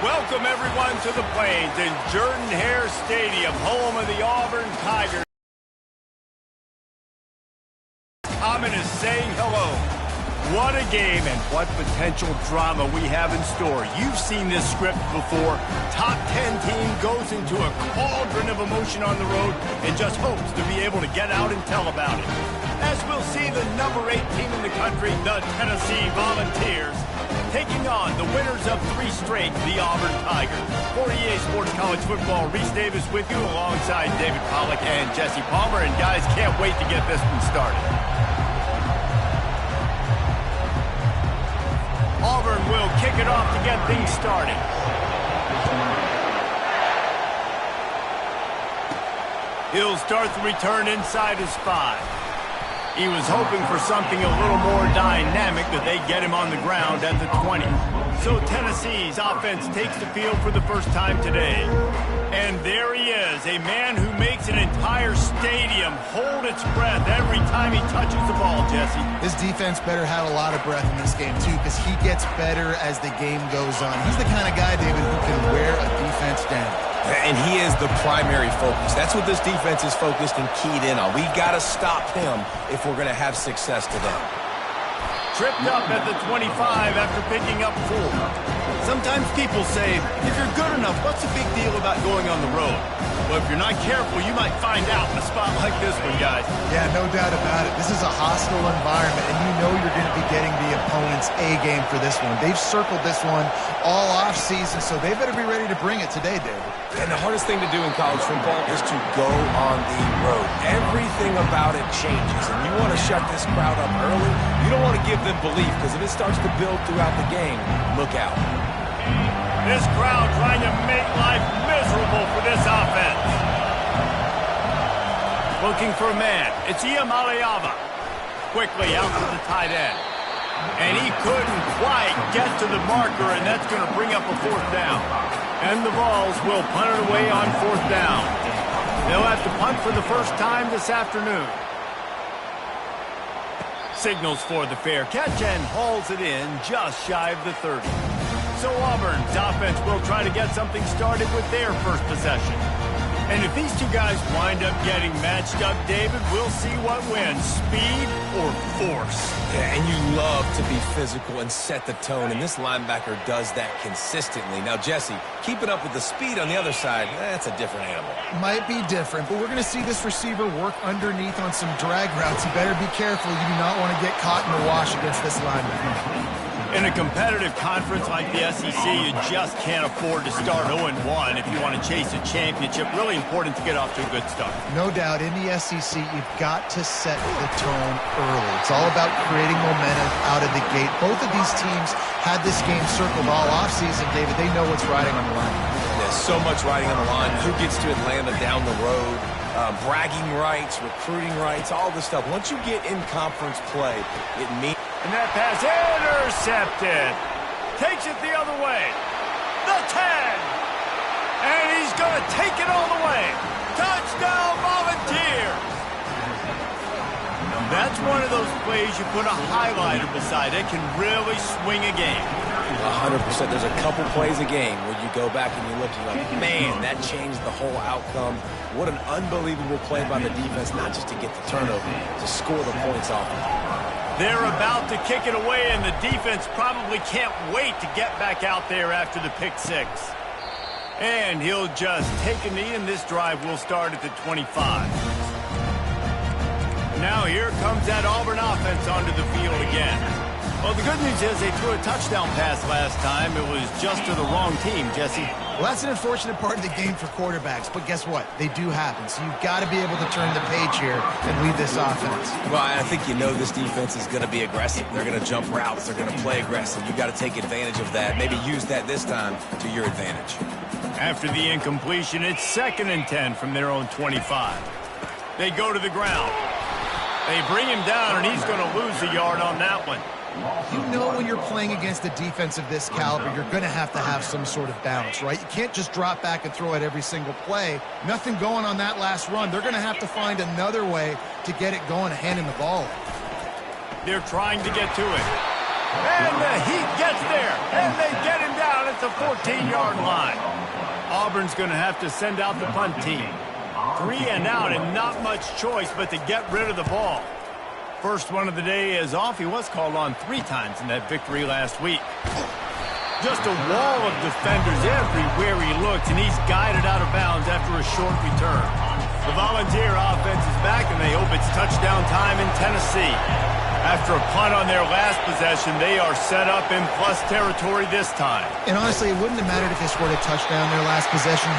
Welcome, everyone, to the Plains in Jordan-Hare Stadium, home of the Auburn Tigers. Common is saying hello. What a game and what potential drama we have in store. You've seen this script before. Top 10 team goes into a cauldron of emotion on the road and just hopes to be able to get out and tell about it. As we'll see the number 8 team in the country, the Tennessee Volunteers, taking on the winners of 3 straight, the Auburn Tigers. For EA Sports College Football, Reese Davis with you alongside David Pollack and Jesse Palmer. And guys, can't wait to get this one started. Auburn will kick it off to get things started. He'll start the return inside his 5. He was hoping for something a little more dynamic, that they get him on the ground at the 20. So Tennessee's offense takes the field for the first time today. And there he is, a man who makes an entire stadium hold its breath every time he touches the ball, Jesse. This defense better have a lot of breath in this game, too, because he gets better as the game goes on. He's the kind of guy, David, who can wear a defense down. And he is the primary focus. That's what this defense is focused and keyed in on. We've got to stop him if we're going to have success today. Tripped up at the 25 after picking up 4. Sometimes people say, if you're good enough, what's the big deal about going on the road? Well, if you're not careful, you might find out in a spot like this one, guys. Yeah, no doubt about it. This is a hostile environment, and you know you're going to be getting the opponent's A game for this one. They've circled this one all offseason, so they better be ready to bring it today, David. And the hardest thing to do in college football is to go on the road. Everything about it changes, and you want to shut this crowd up early. You don't want to give them belief, because if it starts to build throughout the game, look out. This crowd trying to make life miserable for this offense. Looking for a man. It's Iamaleava. Quickly out to the tight end. And he couldn't quite get to the marker, and that's going to bring up a 4th down. And the Vols will punt it away on 4th down. They'll have to punt for the first time this afternoon. Signals for the fair catch and hauls it in just shy of the 30. So Auburn's offense will try to get something started with their first possession. And if these two guys wind up getting matched up, David, we'll see what wins, speed or force. Yeah, and you love to be physical and set the tone, and this linebacker does that consistently. Now, Jesse, keeping up with the speed on the other side, that's a different animal. Might be different, but we're going to see this receiver work underneath on some drag routes. You better be careful. You do not want to get caught in the wash against this linebacker. In a competitive conference like the SEC, you just can't afford to start 0-1 if you want to chase a championship. Really important to get off to a good start. No doubt, in the SEC, you've got to set the tone early. It's all about creating momentum out of the gate. Both of these teams had this game circled all offseason, David. They know what's riding on the line. There's so much riding on the line. Who gets to Atlanta down the road? Bragging rights, recruiting rights, all this stuff. Once you get in conference play, it means... And that pass intercepted. Takes it the other way. The 10. And he's going to take it all the way. Touchdown, Volunteers. That's one of those plays you put a highlighter beside it, can really swing a game. 100%. There's a couple plays a game where you go back and you look, you're like, man, that changed the whole outcome. What an unbelievable play by the defense, not just to get the turnover, to score the points off of it. They're about to kick it away, and the defense probably can't wait to get back out there after the pick 6. And he'll just take a knee, and this drive will start at the 25. Now here comes that Auburn offense onto the field again. Well, the good news is they threw a touchdown pass last time. It was just to the wrong team, Jesse. Well, that's an unfortunate part of the game for quarterbacks, but guess what? They do happen, so you've got to be able to turn the page here and lead this offense. Well, I think you know this defense is going to be aggressive. They're going to jump routes. They're going to play aggressive. You've got to take advantage of that. Maybe use that this time to your advantage. After the incompletion, it's 2nd and 10 from their own 25. They go to the ground. They bring him down, and he's going to lose a yard on that one. You know when you're playing against a defense of this caliber, you're going to have some sort of balance, right? You can't just drop back and throw it every single play. Nothing going on that last run. They're going to have to find another way to get it going, handing the ball. They're trying to get to it. And the Heat gets there, and they get him down at the 14-yard line. Auburn's going to have to send out the punt team. 3 and out and not much choice but to get rid of the ball. First one of the day is off. He was called on 3 times in that victory last week. Just a wall of defenders everywhere he looks, and he's guided out of bounds after a short return. The Volunteer offense is back, and they hope it's touchdown time in Tennessee. After a punt on their last possession, they are set up in plus territory this time. And honestly, it wouldn't have mattered if they scored a touchdown their last possession.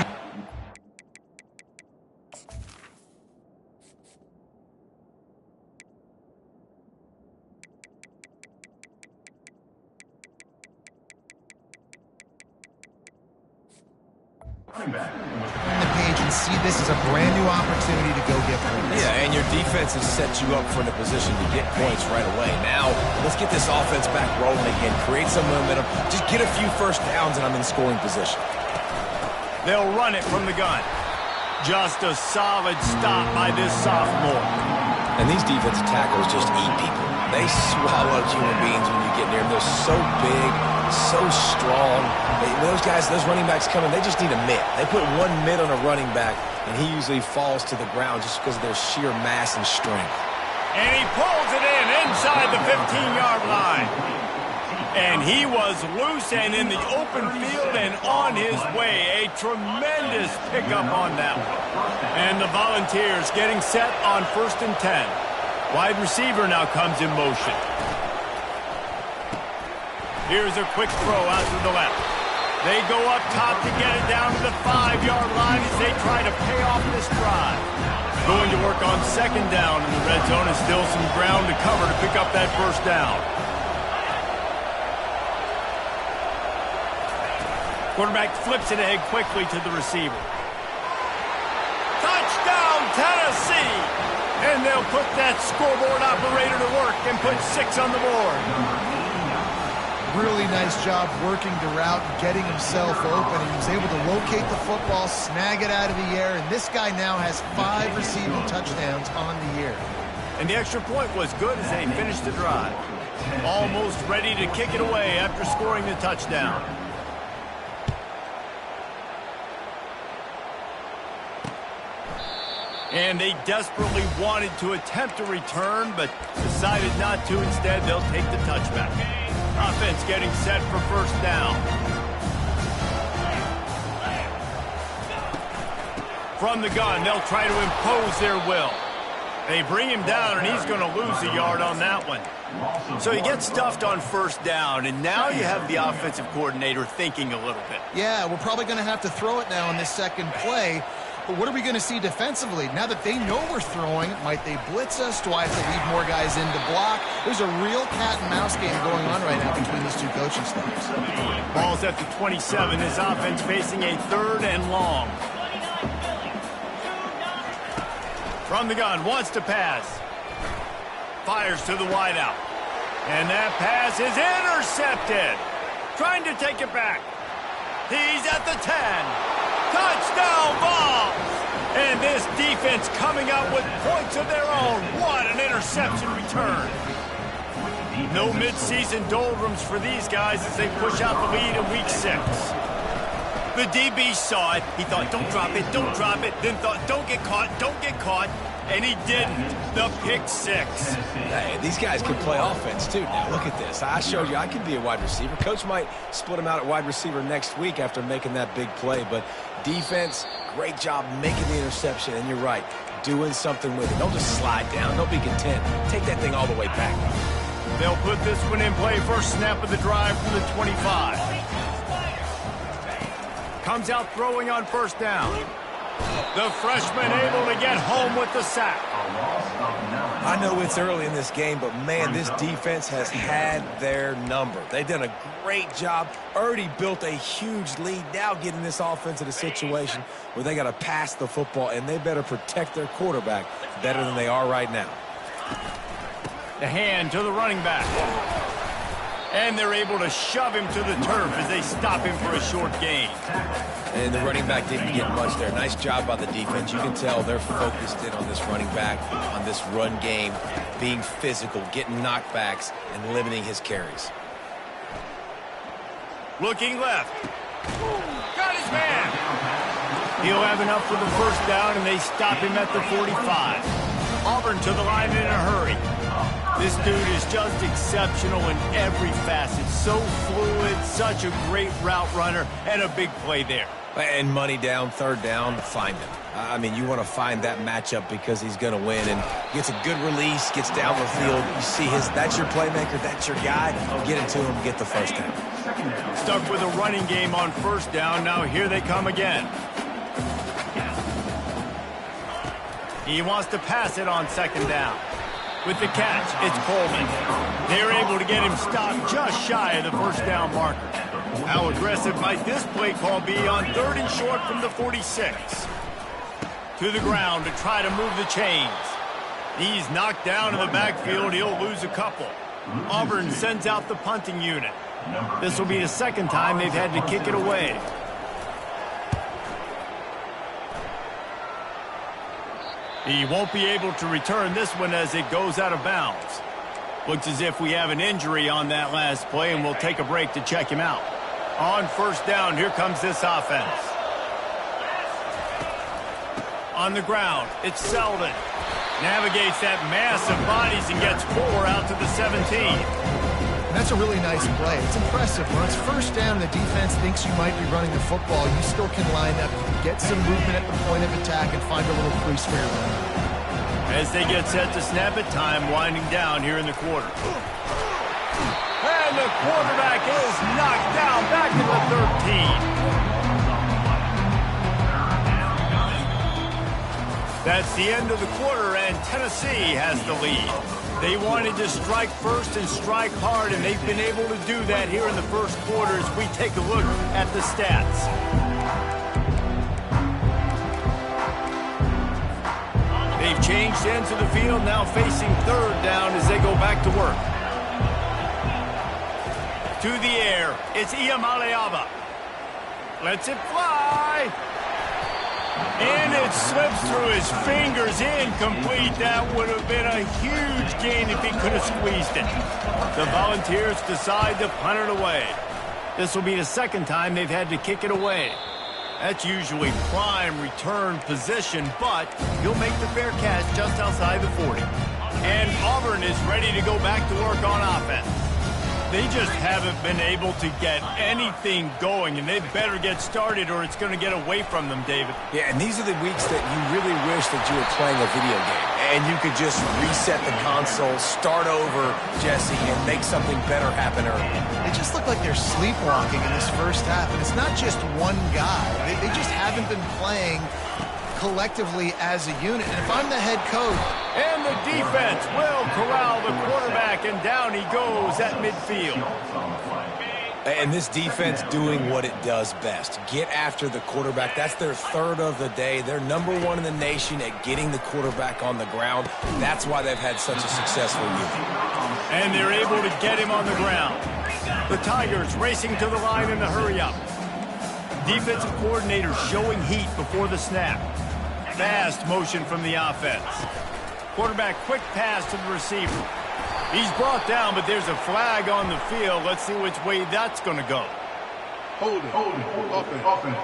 The page and see this as a brand new opportunity to go get points. Yeah, and your defense has set you up for the position to get points right away. Now, let's get this offense back rolling again, create some momentum, just get a few first downs, and I'm in scoring position. They'll run it from the gun. Just a solid stop by this sophomore. And these defensive tackles just eat people. They swallow human beings when you get near them. They're so big, so strong. Those guys, those running backs coming, they just need a mitt. They put one mitt on a running back, and he usually falls to the ground just because of their sheer mass and strength. And he pulls it in inside the 15-yard line. And he was loose and in the open field and on his way. A tremendous pickup on that one. And the Volunteers getting set on 1st and 10. Wide receiver now comes in motion. Here's a quick throw out to the left. They go up top to get it down to the 5-yard line as they try to pay off this drive. Going to work on 2nd down in the red zone, and still some ground to cover to pick up that 1st down. Quarterback flips it ahead quickly to the receiver. Touchdown, Tennessee! And they'll put that scoreboard operator to work and put 6 on the board. Really nice job working the route and getting himself open. He was able to locate the football, snag it out of the air, and this guy now has 5 receiving touchdowns on the year. And the extra point was good as they finished the drive. Almost ready to kick it away after scoring the touchdown. And they desperately wanted to attempt a return, but decided not to. Instead, they'll take the touchback. Offense getting set for 1st down. From the gun, they'll try to impose their will. They bring him down, and he's going to lose a yard on that one. So he gets stuffed on 1st down, and now you have the offensive coordinator thinking a little bit. Yeah, we're probably going to have to throw it now on this 2nd play. But what are we going to see defensively? Now that they know we're throwing, might they blitz us? Do I have to leave more guys in to block? There's a real cat-and-mouse game going on right now between these 2 coaching staffs. Ball's at the 27. His offense facing a 3rd and long. From the gun, wants to pass. Fires to the wideout. And that pass is intercepted. Trying to take it back. He's at the 10. Touchdown ball! And this defense coming up with points of their own. What an interception return. No midseason doldrums for these guys as they push out the lead in week 6. The DB saw it. He thought, don't drop it, don't drop it. Then thought, don't get caught, don't get caught. And he didn't. The pick 6. Hey, these guys can play offense, too. Now, look at this. I showed you I can be a wide receiver. Coach might split him out at wide receiver next week after making that big play. But defense, great job making the interception. And you're right, doing something with it. Don't just slide down. Don't be content. Take that thing all the way back. They'll put this one in play. First snap of the drive from the 25. Comes out throwing on 1st down. The freshman able to get home with the sack. I know it's early in this game, but, man, this defense has had their number. They've done a great job, already built a huge lead, now getting this offense in a situation where they got to pass the football, and they better protect their quarterback better than they are right now. The hand to the running back. And they're able to shove him to the turf as they stop him for a short gain. And the running back didn't get much there. Nice job by the defense. You can tell they're focused in on this running back, on this run game, being physical, getting knockbacks, and limiting his carries. Looking left. Got his man. He'll have enough for the first down, and they stop him at the 45. Auburn to the line in a hurry. This dude is just exceptional in every facet. So fluid, such a great route runner, and a big play there. And money down, third down, find him. I mean, you want to find that matchup because he's going to win. And gets a good release, gets down the field. You see that's your playmaker, that's your guy. Get it to him, get the first down. Stuck with a running game on first down. Now here they come again. He wants to pass it on second down. With the catch, it's Coleman. They're able to get him stopped just shy of the first down marker. How aggressive might this play call be on third and short from the 46? To the ground to try to move the chains. He's knocked down in the backfield. He'll lose a couple. Auburn sends out the punting unit. This will be the second time they've had to kick it away. He won't be able to return this one as it goes out of bounds. Looks as if we have an injury on that last play, and we'll take a break to check him out. On first down, here comes this offense. On the ground, it's Selden. Navigates that mass of bodies and gets 4 out to the 17. That's a really nice play. It's impressive. When it's first down and the defense thinks you might be running the football, you still can line up, get some movement at the point of attack, and find a little crease for your run. As they get set to snap it, time winding down here in the quarter. And the quarterback is knocked down back to the 13. That's the end of the quarter, and Tennessee has the lead. They wanted to strike first and strike hard, and they've been able to do that here in the first quarter as we take a look at the stats. They've changed ends of the field, now facing third down as they go back to work. To the air, it's Iamaleava. Lets it fly. And it slips through his fingers, incomplete. That would have been a huge gain if he could have squeezed it. The Volunteers decide to punt it away. This will be the second time they've had to kick it away. That's usually prime return position, but he'll make the fair catch just outside the 40. And Auburn is ready to go back to work on offense. They just haven't been able to get anything going, and they better get started or it's going to get away from them, David. Yeah, and these are the weeks that you really wish that you were playing a video game, and you could just reset the console, start over, Jesse, and make something better happen early. They just look like they're sleepwalking in this first half, and it's not just one guy. They just haven't been playing collectively as a unit. And if I'm the head coach... And the defense will corral the quarterback, and down he goes at midfield. And this defense doing what it does best. Get after the quarterback. That's their third of the day. They're number one in the nation at getting the quarterback on the ground. That's why they've had such a successful unit. And they're able to get him on the ground. The Tigers racing to the line in the hurry-up. Defensive coordinator showing heat before the snap. Fast motion from the offense. Quarterback quick pass to the receiver. He's brought down, but there's a flag on the field. Let's see which way that's going to go. Hold it. Offense.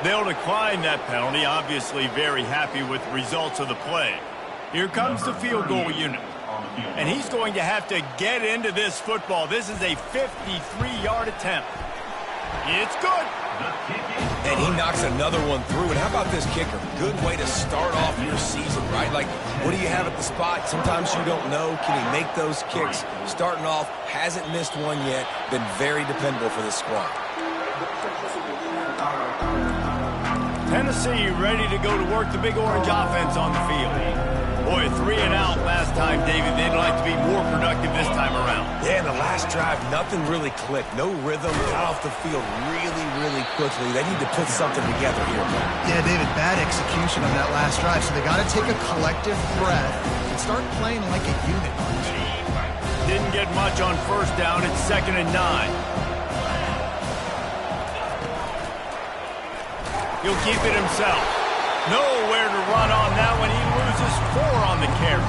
They'll decline that penalty, obviously very happy with the results of the play. Here comes the field goal unit. And he's going to have to get into this football. This is a 53-yard attempt. It's good. And he knocks another one through. And how about this kicker? Good way to start off your season, right? Like, what do you have at the spot? Sometimes you don't know. Can he make those kicks? Starting off, hasn't missed one yet. Been very dependable for this squad. Tennessee ready to go to work the big orange offense on the field. Boy, 3 and out last time, David. They'd like to be more productive this time around. Yeah, in the last drive, nothing really clicked. No rhythm. Got off the field really quickly. They need to put something together here. Yeah, David, bad execution on that last drive. So they got to take a collective breath and start playing like a unit. Didn't get much on first down. It's 2nd and 9. He'll keep it himself. Nowhere to run on that one. He loses 4 on the carry.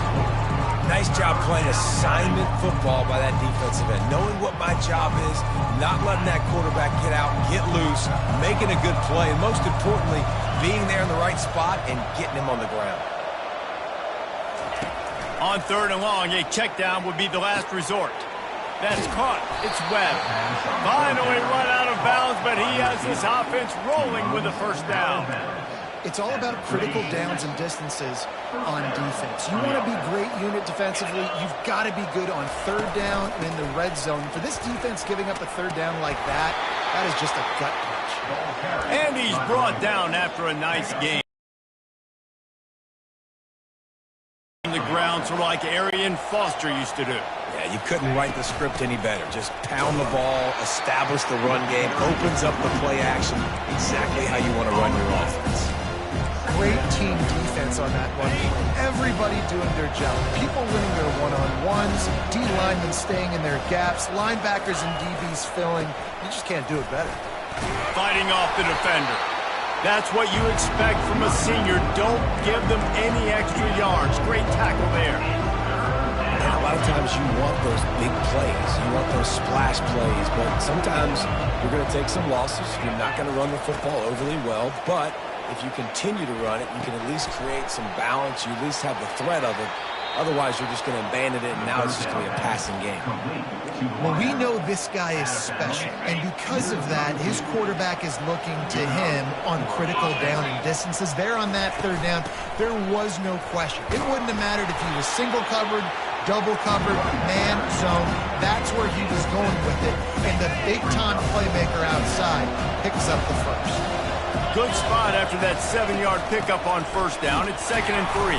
Nice job playing assignment football by that defensive end. Knowing what my job is, not letting that quarterback get out, get loose, making a good play, and most importantly, being there in the right spot and getting him on the ground. On 3rd and long, a check down would be the last resort. That's caught. It's Webb. Finally run out of bounds, but he has this offense rolling with a first down. It's all about critical downs and distances on defense. You want to be great unit defensively, you've got to be good on 3rd down and in the red zone. For this defense giving up a 3rd down like that, that is just a gut punch. And he's brought down after a nice game. The ground, sort of like Arian Foster used to do. Yeah, you couldn't write the script any better. Just pound the ball, establish the run game, opens up the play action, exactly how you want to run your offense. Great team defense on that run play. Everybody doing their job. People winning their one-on-ones, D-linemen staying in their gaps, linebackers and DBs filling. You just can't do it better. Fighting off the defender. That's what you expect from a senior. Don't give them any extra yards. Great tackle there. And a lot of times you want those big plays. You want those splash plays. But sometimes you're going to take some losses. You're not going to run the football overly well. But if you continue to run it, you can at least create some balance. You at least have the threat of it. Otherwise, you're just going to abandon it, and now it's just going to be a passing game. Well, we know this guy is special, and because of that, his quarterback is looking to him on critical down and distances. There on that 3rd down, there was no question. It wouldn't have mattered if he was single covered, double covered, man, zone. That's where he was going with it, and the big-time playmaker outside picks up the first. Good spot after that 7-yard pickup on 1st down. It's 2nd and 3.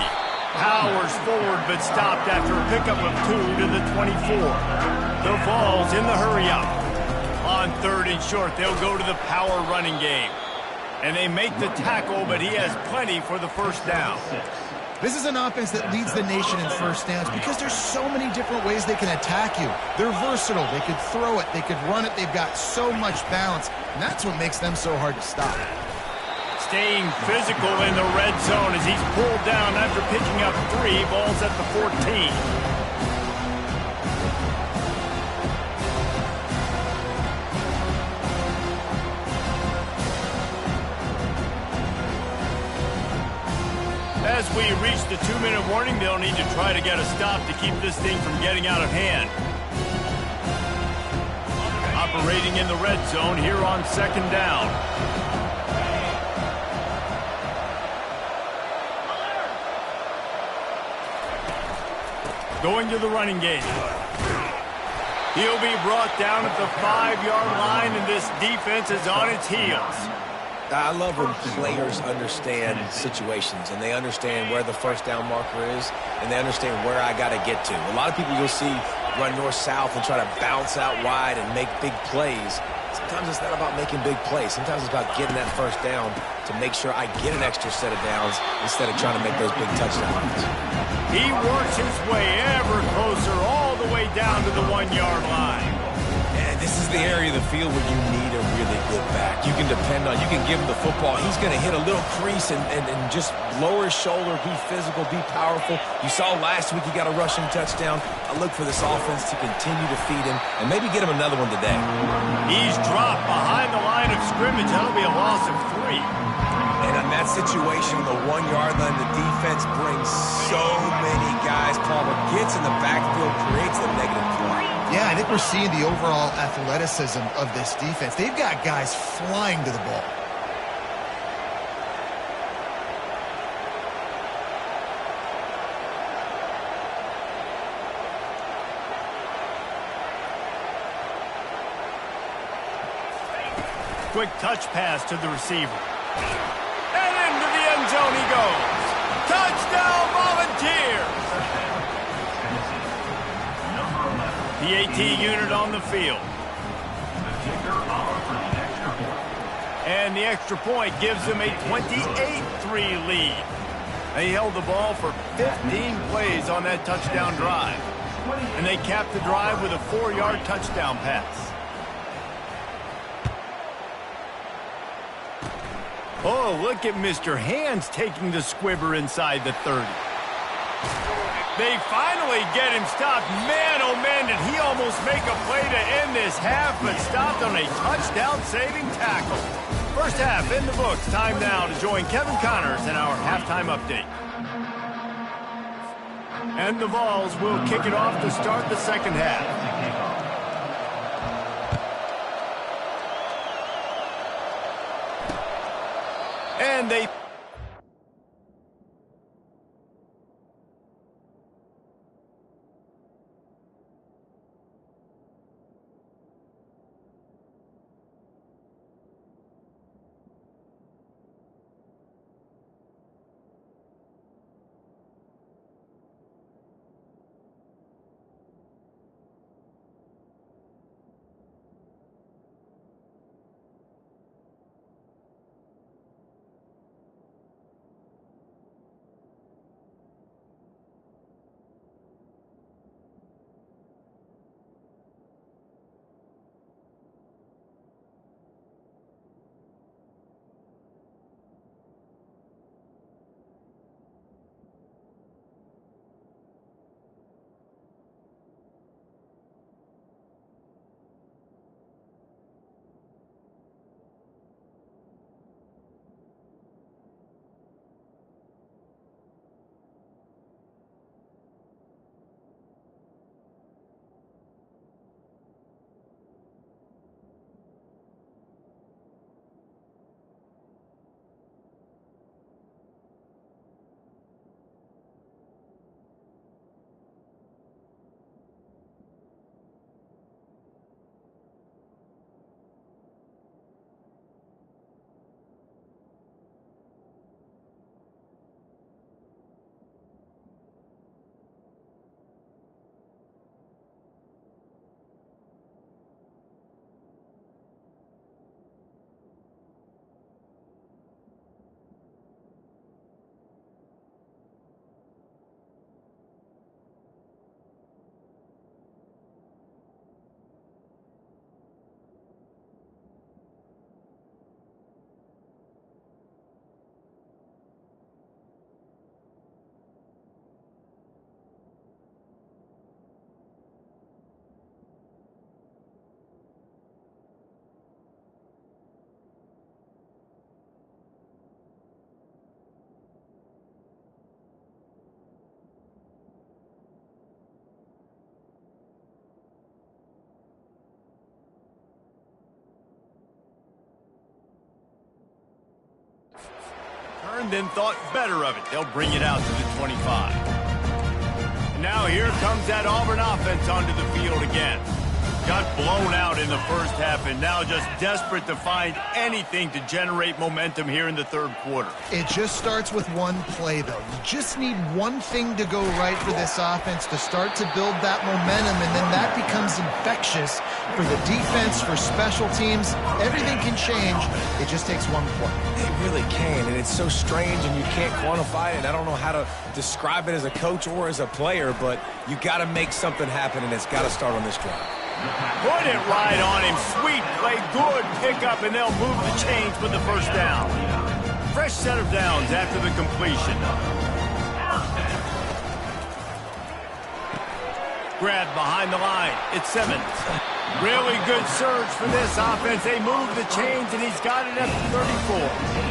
Powers forward, but stopped after a pickup of 2 to the 24. The Vols in the hurry-up. On 3rd and short, they'll go to the power running game. And they make the tackle, but he has plenty for the first down. This is an offense that leads the nation in first downs because there's so many different ways they can attack you. They're versatile. They could throw it. They could run it. They've got so much balance, and that's what makes them so hard to stop. Staying physical in the red zone as he's pulled down after picking up 3. Balls at the 14. As we reach the 2-minute warning, they'll need to try to get a stop to keep this thing from getting out of hand. Operating in the red zone here on 2nd down. Going to the running game. He'll be brought down at the 5-yard line, and this defense is on its heels. I love when players understand situations, and they understand where the first down marker is, and they understand where I got to get to. A lot of people you'll see run north-south and try to bounce out wide and make big plays. Sometimes it's not about making big plays. Sometimes it's about getting that first down to make sure I get an extra set of downs instead of trying to make those big touchdowns. He works his way ever closer all the way down to the 1-yard line. And this is the area of the field where you need a really good back. You can depend on, you can give him the football. He's going to hit a little crease and just lower his shoulder, be physical, be powerful. You saw last week he got a rushing touchdown. I look for this offense to continue to feed him and maybe get him another one today. He's dropped behind the line of scrimmage. That'll be a loss of 3. And in that situation, the 1-yard line, the defense brings so many guys. Palmer gets in the backfield, creates the negative play. Yeah, I think we're seeing the overall athleticism of this defense. They've got guys flying to the ball. Quick touch pass to the receiver. And into the end zone he goes. Touchdown, Volunteers! The AT unit on the field. And the extra point gives them a 28-3 lead. They held the ball for 15 plays on that touchdown drive. And they capped the drive with a 4-yard touchdown pass. Oh, look at Mr. Hands taking the squibber inside the 30. They finally get him stopped. Man, oh man, did he almost make a play to end this half, but stopped on a touchdown-saving tackle. First half in the books. Time now to join Kevin Connors in our halftime update. And the Vols will kick it off to start the second half. And they... turned and thought better of it. They'll bring it out to the 25. And now here comes that Auburn offense onto the field again. Got blown out in the first half and now just desperate to find anything to generate momentum here in the third quarter. It just starts with one play, though. You just need one thing to go right for this offense to start to build that momentum, and then that becomes infectious for the defense, for special teams. Everything can change. It just takes one play. It really can, and it's so strange, and you can't quantify it. I don't know how to describe it as a coach or as a player, but you got to make something happen, and it's got to start on this drive. Put it right on him. Sweet play, good pickup, and they'll move the chains with the first down. Fresh set of downs after the completion. Grabbed behind the line. It's Simmons. Really good surge for this offense. They move the chains, and he's got it at the 34.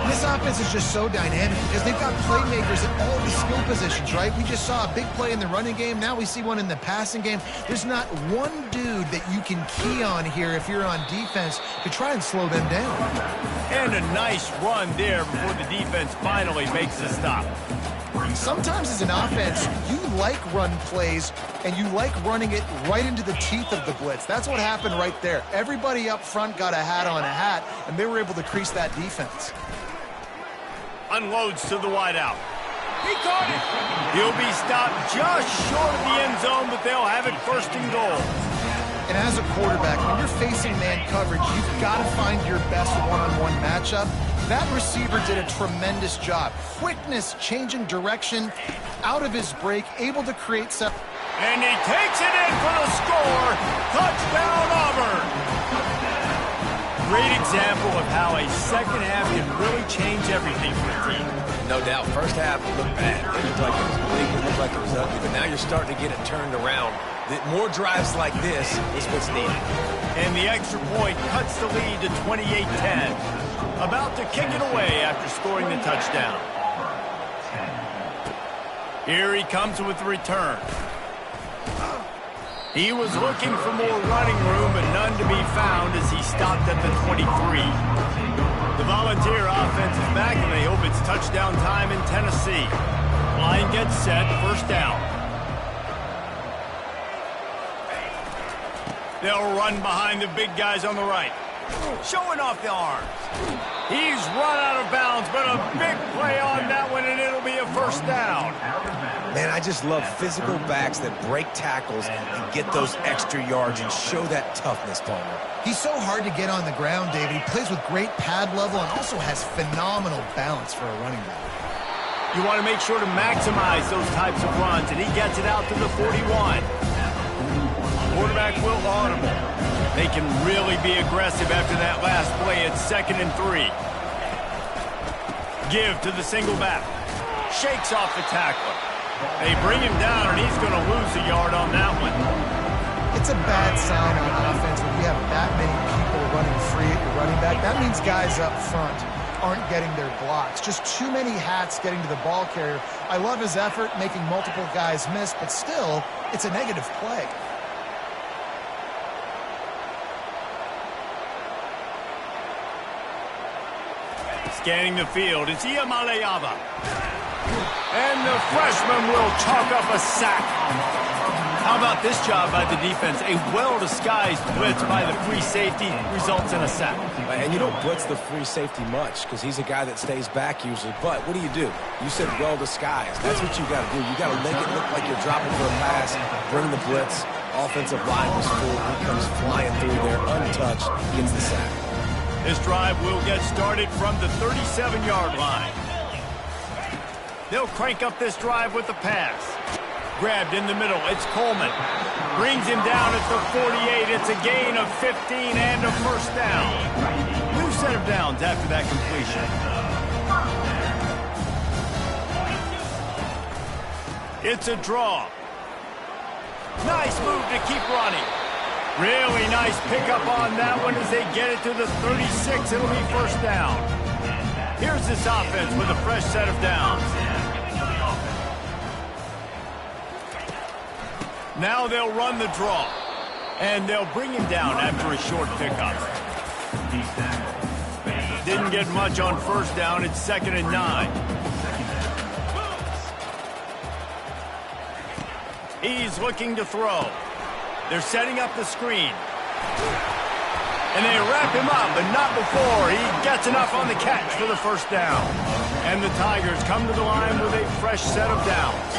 This offense is just so dynamic because they've got playmakers at all the skill positions, right? We just saw a big play in the running game. Now we see one in the passing game. There's not one dude that you can key on here if you're on defense to try and slow them down. And a nice run there before the defense finally makes a stop. Sometimes as an offense, you like run plays, and you like running it right into the teeth of the blitz. That's what happened right there. Everybody up front got a hat on a hat, and they were able to crease that defense. Unloads to the wideout. He caught it. He'll be stopped just short of the end zone, but they'll have it first and goal. And as a quarterback, when you're facing man coverage, you've got to find your best one-on-one matchup. That receiver did a tremendous job. Quickness, changing direction, out of his break, able to create some. And he takes it in for the score. Touchdown, Auburn. Great example of how a second half can really change everything for a team. No doubt. First half looked bad. It looked like it was bleak. It looked like it was ugly. But now you're starting to get it turned around. More drives like this is what's needed. And the extra point cuts the lead to 28-10. About to kick it away after scoring the touchdown. Here he comes with the return. He was looking for more running room, but none to be found as he stopped at the 23. The Volunteer offense is back, and they hope it's touchdown time in Tennessee. Line gets set, first down. They'll run behind the big guys on the right. Showing off the arms. He's run out of bounds, but a big play on that one, and it'll be a first down. Man, I just love physical backs that break tackles and get those extra yards and show that toughness, Palmer. He's so hard to get on the ground, David. He plays with great pad level and also has phenomenal balance for a running back. You want to make sure to maximize those types of runs, and he gets it out to the 41. Quarterback will audible. They can really be aggressive after that last play. It's 2nd and 3. Give to the single back. Shakes off the tackler. They bring him down, and he's going to lose a yard on that one. It's a bad sign on offense when you have that many people running free at your running back. That means guys up front aren't getting their blocks. Just too many hats getting to the ball carrier. I love his effort, making multiple guys miss, but still, it's a negative play. Scanning the field, it's Iamaleava. And the freshman will chalk up a sack. How about this job by the defense? A well-disguised blitz by the free safety results in a sack. And you don't blitz the free safety much because he's a guy that stays back usually. But what do? You said well-disguised. That's what you got to do. You got to make it look like you're dropping for a pass, bring the blitz. Offensive line was full. He comes flying through there untouched, gets the sack. This drive will get started from the 37-yard line. They'll crank up this drive with the pass. Grabbed in the middle, it's Coleman. Brings him down at the 48. It's a gain of 15 and a first down. New set of downs after that completion. It's a draw. Nice move to keep running. Really nice pickup on that one as they get it to the 36. It'll be first down. Here's this offense with a fresh set of downs. Now they'll run the draw. And they'll bring him down after a short pickup. Didn't get much on first down. It's 2nd and 9. He's looking to throw. They're setting up the screen. And they wrap him up, but not before he gets enough on the catch for the first down. And the Tigers come to the line with a fresh set of downs.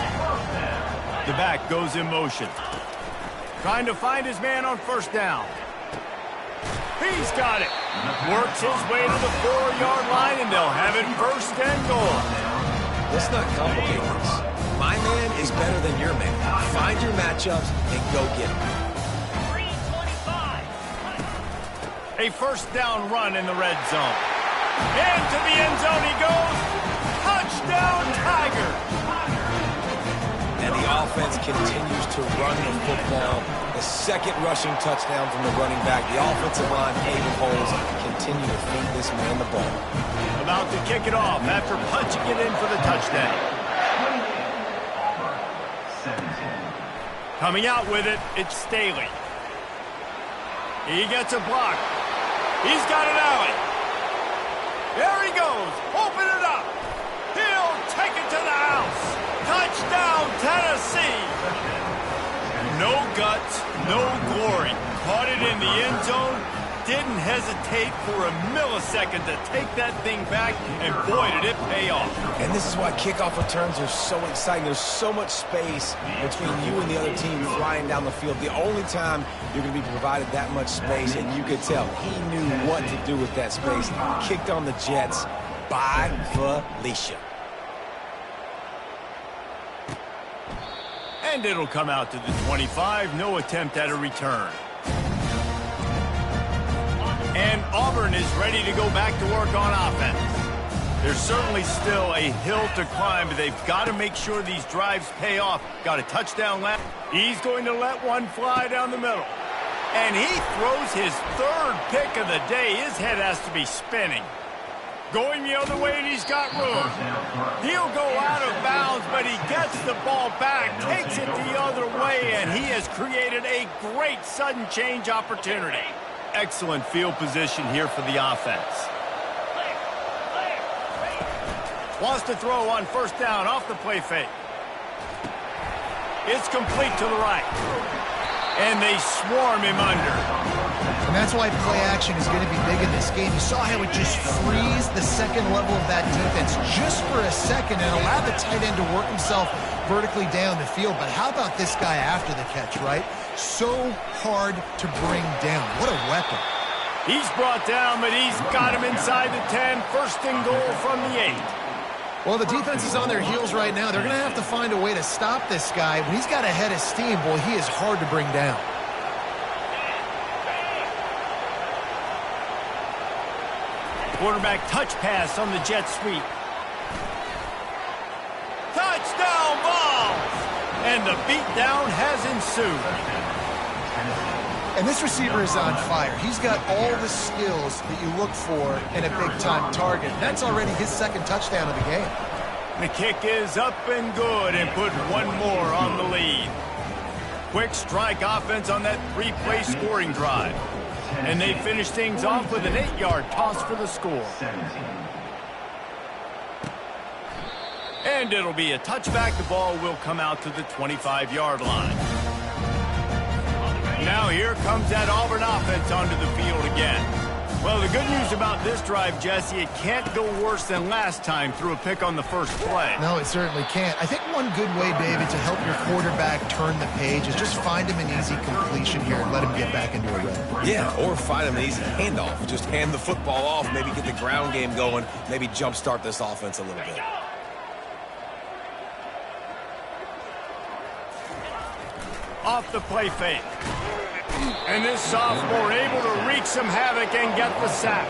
The back goes in motion. Trying to find his man on first down. He's got it. Works his way to the 4-yard line, and they'll have it first and goal. Let's not complicate this. My man is better than your man. Find your matchups and go get them. A first down run in the red zone. Into the end zone he goes. Touchdown, Tigers. And the offense continues to run the football. The second rushing touchdown from the running back. The offensive line caving holes continue to feed this man the ball. About to kick it off after punching it in for the touchdown. Coming out with it, it's Staley. He gets a block. He's got an alley. There he goes. Open it up. He'll take it to the house. Touchdown, Tennessee. No guts, no glory. Caught it in the end zone. Didn't hesitate for a millisecond to take that thing back, and boy, did it pay off. And this is why kickoff returns are so exciting. There's so much space between you and the other team flying down the field. The only time you're going to be provided that much space, and you could tell he knew what to do with that space. Kicked on the Jets by Felicia. And it'll come out to the 25. No attempt at a return. And Auburn is ready to go back to work on offense. There's certainly still a hill to climb, but they've got to make sure these drives pay off. Got a touchdown left. He's going to let one fly down the middle. And he throws his third pick of the day. His head has to be spinning. Going the other way, and he's got room. He'll go out of bounds, but he gets the ball back, takes it the other way, and he has created a great sudden change opportunity. Excellent field position here for the offense. Wants to throw on first down off the play fake. It's complete to the right. And they swarm him under. And that's why play action is going to be big in this game. You saw how it just frees the second level of that defense just for a second and allow the tight end to work himself vertically down the field. But how about this guy after the catch, right? So hard to bring down. What a weapon. He's brought down, but he's got him inside the 10. First and goal from the 8. Well, the defense is on their heels right now. They're going to have to find a way to stop this guy. When he's got a head of steam, boy, he is hard to bring down. Quarterback touch pass on the jet sweep. Touchdown balls! And the beatdown has ensued. And this receiver is on fire. He's got all the skills that you look for in a big-time target. That's already his second touchdown of the game. The kick is up and good and put one more on the lead. Quick strike offense on that 3-play scoring drive. And they finish things off with an 8-yard toss for the score. And it'll be a touchback. The ball will come out to the 25-yard line. Now here comes that Auburn offense onto the field again. Well, the good news about this drive, Jesse, it can't go worse than last time through a pick on the first play. No, it certainly can't. I think one good way, David, to help your quarterback turn the page is just find him an easy completion here and let him get back into a rhythm. Yeah, or find him an easy handoff. Just hand the football off, maybe get the ground game going, maybe jumpstart this offense a little bit. Off the play fake. And this sophomore able to wreak some havoc and get the sack.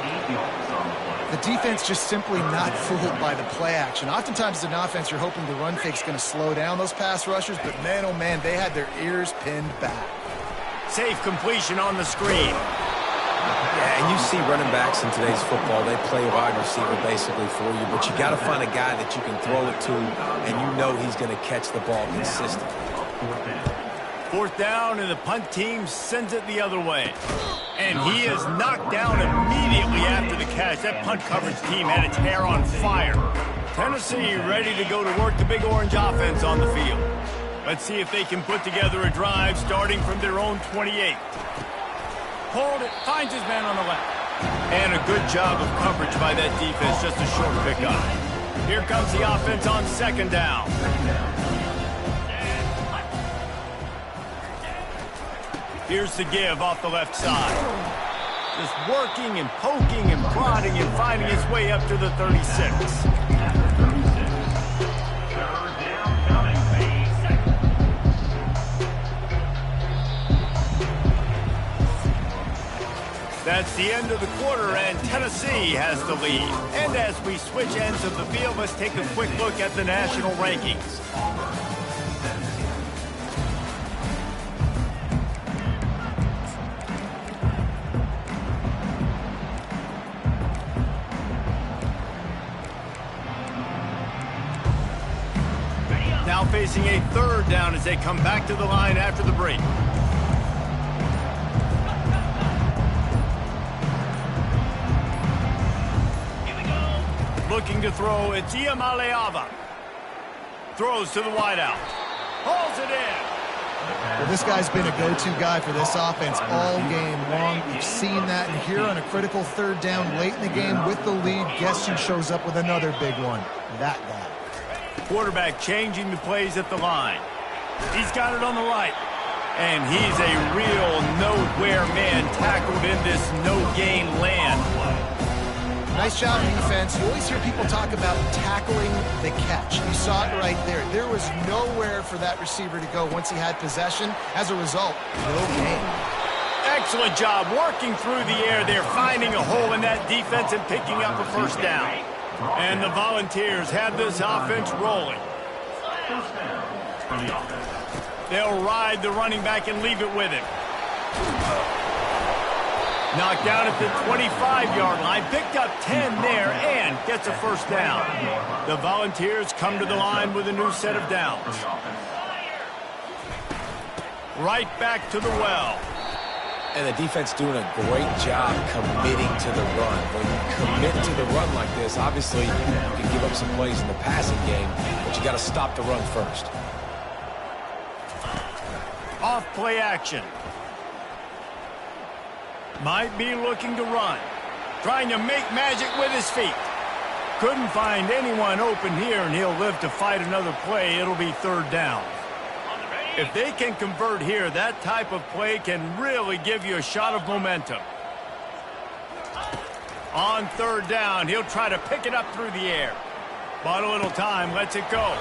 The defense just simply not fooled by the play action. Oftentimes as an offense, you're hoping the run fake's going to slow down those pass rushers, but man, oh man, they had their ears pinned back. Safe completion on the screen. Yeah, and you see running backs in today's football, they play wide receiver basically for you, but you got to find a guy that you can throw it to, and you know he's going to catch the ball consistently. Fourth down, and the punt team sends it the other way. And he is knocked down immediately after the catch. That punt coverage team had its hair on fire. Tennessee ready to go to work the Big Orange offense on the field. Let's see if they can put together a drive starting from their own 28. Hold it, finds his man on the left. And a good job of coverage by that defense, just a short pickup. Here comes the offense on second down. Here's the give off the left side. Just working and poking and prodding and finding his way up to the 36. That's the end of the quarter, and Tennessee has the lead. And as we switch ends of the field, let's take a quick look at the national rankings. Now facing a third down as they come back to the line after the break. Looking to throw, it's Iamaleava. Throws to the wideout. Hauls it in. Well, this guy's been a go-to guy for this offense all game long. We've seen that, and here on a critical third down late in the game with the lead, guess who shows up with another big one? That guy. Quarterback changing the plays at the line. He's got it on the right. And he's a real nowhere man tackled in this no-gain land. Nice job defense. You always hear people talk about tackling the catch. You saw it right there. There was nowhere for that receiver to go once he had possession. As a result, no gain. Excellent job working through the air there, finding a hole in that defense and picking up a first down. And the Volunteers have this offense rolling. They'll ride the running back and leave it with him. Knocked down at the 25-yard line. Picked up 10 there and gets a first down. The Volunteers come to the line with a new set of downs. Right back to the well. And the defense doing a great job committing to the run. When you commit to the run like this, obviously you can give up some plays in the passing game, but you got to stop the run first. Off play action. Might be looking to run. Trying to make magic with his feet. Couldn't find anyone open here, and he'll live to fight another play. It'll be third down. If they can convert here, that type of play can really give you a shot of momentum. On third down, he'll try to pick it up through the air. But a little time, lets it go.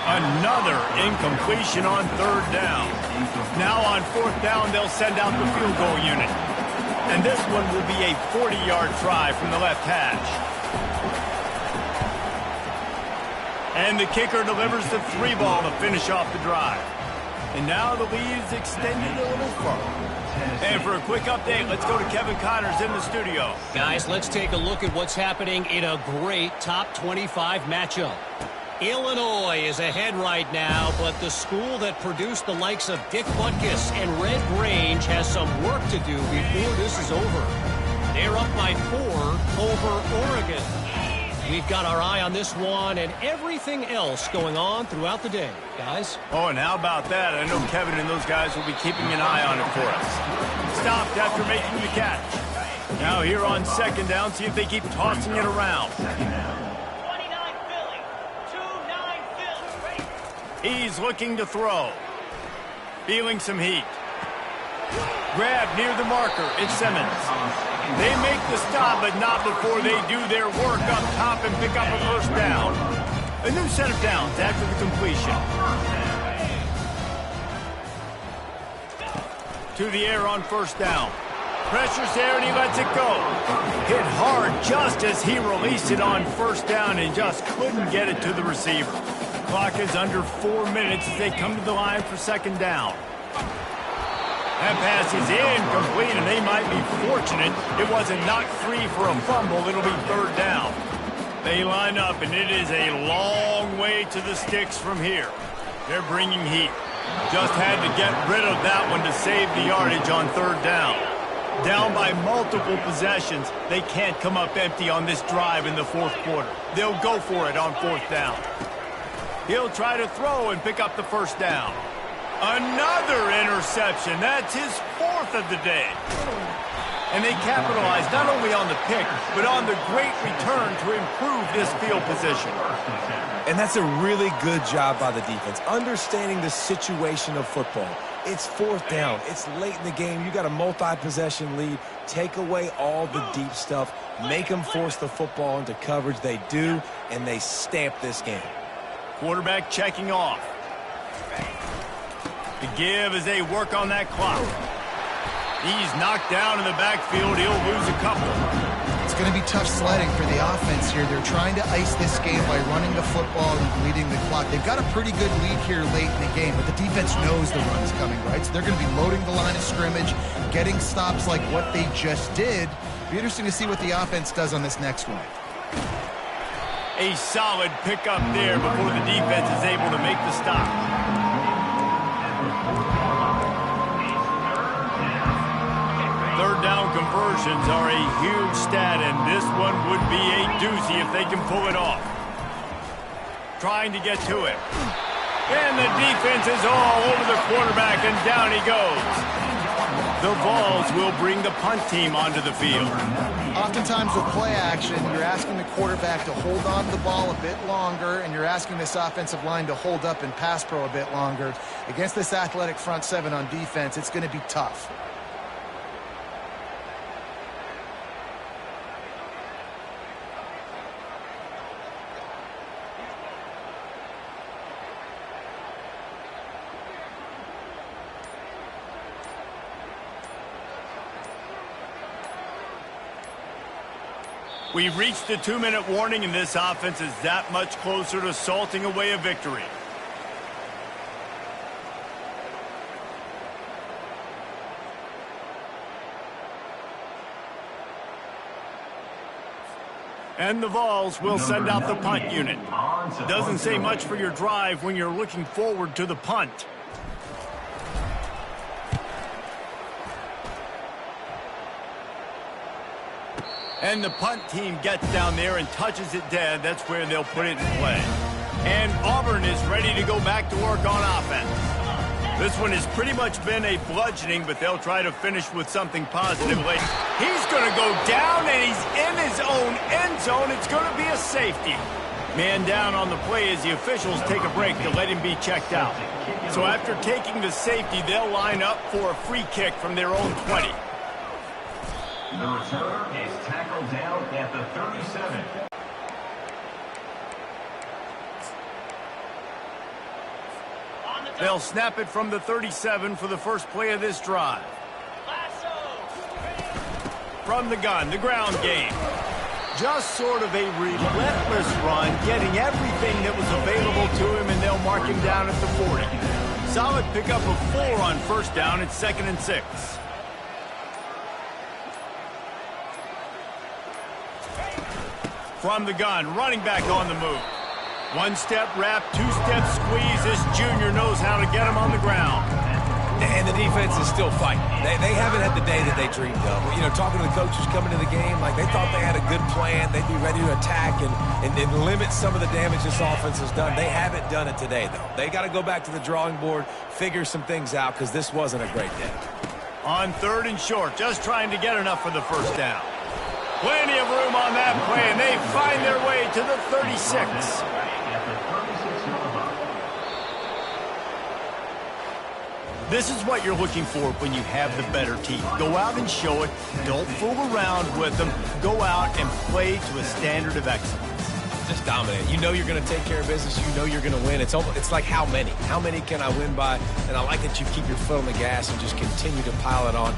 Another incompletion on third down. Now on fourth down, they'll send out the field goal unit. And this one will be a 40-yard try from the left hash. And the kicker delivers the 3-ball to finish off the drive. And now the lead is extended a little further. And for a quick update, let's go to Kevin Connors in the studio. Guys, let's take a look at what's happening in a great top 25 matchup. Illinois is ahead right now, but the school that produced the likes of Dick Butkus and Red Grange has some work to do before this is over. They're up by 4 over Oregon. We've got our eye on this one and everything else going on throughout the day, guys. Oh, and how about that? I know Kevin and those guys will be keeping an eye on it for us. Stopped after making the catch. Now here on second down, see if they keep tossing it around. 29 Philly. 2-9 Philly. He's looking to throw. Feeling some heat. Grab near the marker. It's Simmons. They make the stop, but not before they do their work up top and pick up a first down. A new set of downs after the completion. To the air on first down. Pressure's there and he lets it go. Hit hard just as he released it on first down and just couldn't get it to the receiver. Clock is under 4 minutes as they come to the line for second down. That pass is incomplete, and they might be fortunate it wasn't knocked free for a fumble. It'll be third down. They line up, and it is a long way to the sticks from here. They're bringing heat. Just had to get rid of that one to save the yardage on third down. Down by multiple possessions, they can't come up empty on this drive in the fourth quarter. They'll go for it on fourth down. He'll try to throw and pick up the first down. Another interception. That's his fourth of the day. And they capitalize not only on the pick, but on the great return to improve this field position. And that's a really good job by the defense, understanding the situation of football. It's fourth down. It's late in the game. You got a multi-possession lead. Take away all the deep stuff. Make them force the football into coverage. They do, and they stamp this game. Quarterback checking off. To give as they work on that clock. He's knocked down in the backfield. He'll lose a couple. It's going to be tough sledding for the offense here. They're trying to ice this game by running the football and bleeding the clock. They've got a pretty good lead here late in the game, but the defense knows the run's coming, right? So they're going to be loading the line of scrimmage, getting stops like what they just did. Be interesting to see what the offense does on this next one. A solid pickup there before the defense is able to make the stop. Third down conversions are a huge stat, and this one would be a doozy if they can pull it off. Trying to get to it. And the defense is all over the quarterback, and down he goes. The Vols will bring the punt team onto the field. Oftentimes with play action, you're asking the quarterback to hold on to the ball a bit longer, and you're asking this offensive line to hold up in pass pro a bit longer. Against this athletic front seven on defense, it's going to be tough. We've reached the 2-minute warning, and this offense is that much closer to salting away a victory. And the Vols will send out the punt unit. Doesn't say much for your drive when you're looking forward to the punt. And the punt team gets down there and touches it dead. That's where they'll put it in play. And Auburn is ready to go back to work on offense. This one has pretty much been a bludgeoning, but they'll try to finish with something positive late. He's going to go down, and he's in his own end zone. It's going to be a safety. Man down on the play as the officials take a break to let him be checked out. So after taking the safety, they'll line up for a free kick from their own 20. The returner is tackled down at the 37. They'll snap it from the 37 for the first play of this drive. From the gun, the ground game. Just sort of a relentless run, getting everything that was available to him, and they'll mark him down at the 40. Solid pickup of 4 on first down. It's 2nd and 6. From the gun, running back on the move. 1-step wrap, 2-step squeeze. This junior knows how to get him on the ground. And the defense is still fighting. They haven't had the day that they dreamed of. You know, talking to the coaches coming to the game, like they thought they had a good plan. They'd be ready to attack and limit some of the damage this offense has done. They haven't done it today, though. They got to go back to the drawing board, figure some things out, because this wasn't a great day. On 3rd and short, just trying to get enough for the first down. Plenty of room on that play, and they find their way to the 36. This is what you're looking for when you have the better team. Go out and show it. Don't fool around with them. Go out and play to a standard of excellence. Just dominate. You know you're going to take care of business. You know you're going to win. It's like how many? How many can I win by? And I like that you keep your foot on the gas and just continue to pile it on.